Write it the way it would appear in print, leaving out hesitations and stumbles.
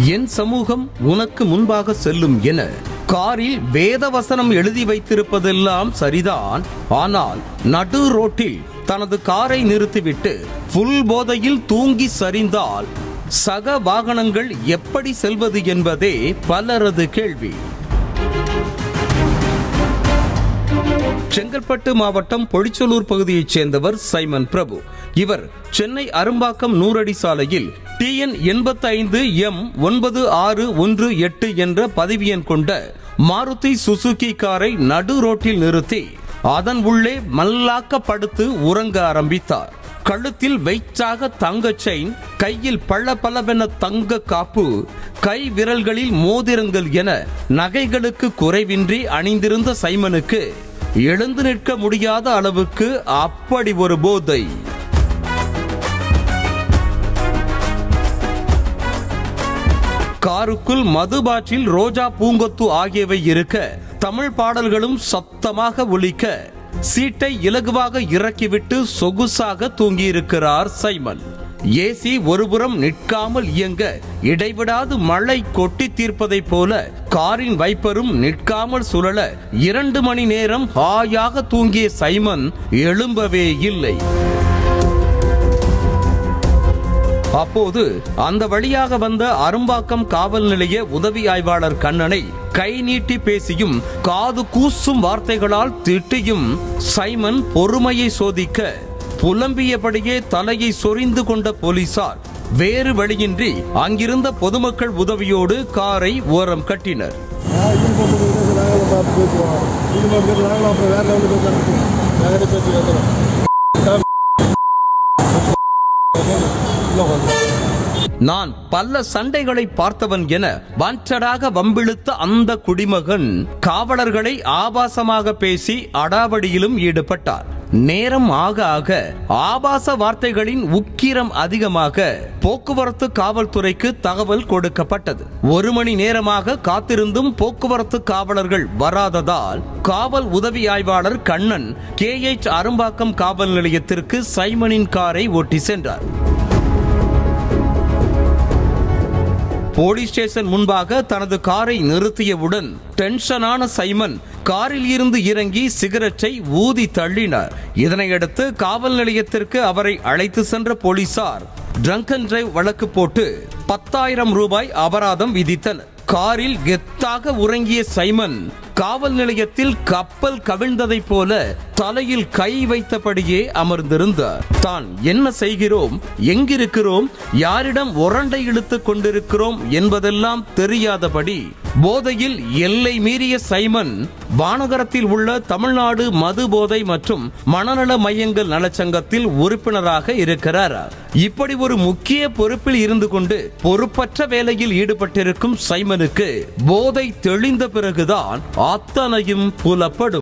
என் சமூகம் உனக்கு முன்பாக செல்லும் என காரில் வேதவசனம் எழுதி வைத்திருப்பதெல்லாம் சரிதான். ஆனால் நடு ரோட்டில் தனது காரை நிறுத்திவிட்டு புல் போதையில் தூங்கி சரிந்தால் சக வாகனங்கள் எப்படி செல்வது என்பதே பலரது கேள்வி. செங்கல்பட்டு மாவட்டம் பொழிச்சலூர் பகுதியைச் சேர்ந்தவர் சைமன் பிரபு. இவர் சென்னை அரும்பாக்கம் 100 அடி சாலையில் TN 85 M9618 என்ற பதிவு எண் கொண்ட மாருதி சுசுகி காரை நடு ரோட்டில் நிறுத்தி அதன் உள்ளே மல்லாக்க படுத்து உறங்க ஆரம்பித்தார். கழுத்தில் வெயிட்டாக தங்க செயின், கையில் பளபளவென தங்க காப்பு, கை விரல்களில் மோதிரங்கள் என நகைகளுக்கு குறைவின்றி அணிந்திருந்த சைமனுக்கு எழுந்து நிற்க முடியாத அளவுக்கு அப்படி ஒரு போதை. காருக்குள் மது பாட்டில், ரோஜா பூங்கொத்து ஆகியவை இருக்க, தமிழ் பாடல்களும் சத்தமாக ஒலிக்க, சீட்டை இலகுவாக இறக்கிவிட்டு சொகுசாக தூங்கியிருக்கிறார் சைமன். ஏசி ஒருபுறம் நிற்காமல் இயங்க இடைவிடாது மழை கொட்டி தீர்ப்பதை போல காரின் வைப்பரும் நிற்காமல் சுழல 2 மணி நேரம் ஹாயாக தூங்கிய சைமன் எழும்பவே இல்லை. அப்போது அந்த வழியாக வந்த அரும்பாக்கம் காவல் நிலைய உதவி ஆய்வாளர் கண்ணனை கை நீட்டி பேசியும் காது கூசும் வார்த்தைகளால் திட்டியும் சைமன் பொறுமையை சோதிக்க புலம்பியபடியே தலையை சொரிந்து கொண்ட போலீசார் வேறு வழியின்றி அங்கிருந்த பொதுமக்கள் உதவியோடு காரை ஓரம் கட்டினர். நான் பல சண்டைகளை பார்த்தவன் என வாண்டடாக வம்பிழுத்த அந்த குடிமகன் காவலர்களை ஆபாசமாக பேசி அடாவடியிலும் ஈடுபட்டார். நேரம் ஆக ஆக ஆபாச வார்த்தைகளின் உக்கிரம் அதிகமாக போக்குவரத்து காவல்துறைக்கு தகவல் கொடுக்கப்பட்டது. 1 மணி நேரமாக காத்திருந்தும் போக்குவரத்து காவலர்கள் வராததால் காவல் உதவி ஆய்வாளர் கண்ணன் KH அரும்பாக்கம் காவல் நிலையத்திற்கு சைமனின் காரை ஓட்டி சென்றார். போலீஸ் ஸ்டேஷன் முன்பாக தனது காரை நிறுத்தியவுடன் டென்ஷனான சைமன் காரில் இருந்து இறங்கி சிகரெட்டை ஊதி தள்ளினார். இதனையடுத்து காவல் நிலையத்திற்கு அவரை அழைத்து சென்ற போலீசார் ட்ரங்க் அண்ட் டிரைவ் வழக்கு போட்டு 10,000 ரூபாய் அபராதம் விதித்தனர். காரில் கெத்தாக உறங்கிய சைமன் காவல் நிலையத்தில் கப்பல் கவிழ்ந்ததை போல தலையில் கை வைத்தபடியே அமர்ந்திருந்தார். தான் என்ன செய்கிறோம், எங்கிருக்கிறோம், யாரிடம் உரண்டை இழுத்துக் கொண்டிருக்கிறோம் என்பதெல்லாம் தெரியாதபடி போதையில் எல்லை மீறிய சைமன் வானகரத்தில் உள்ள தமிழ்நாடு மது போதை மற்றும் மனநல மையங்கள் நலச்சங்கத்தில் உறுப்பினராக இருக்கிறார். இப்படி ஒரு முக்கிய பொறுப்பில் இருந்து கொண்டு பொறுப்பற்ற வேலையில் ஈடுபட்டிருக்கும் சைமனுக்கு போதை தெளிந்த பிறகுதான் அத்தனையும் புலப்படும்.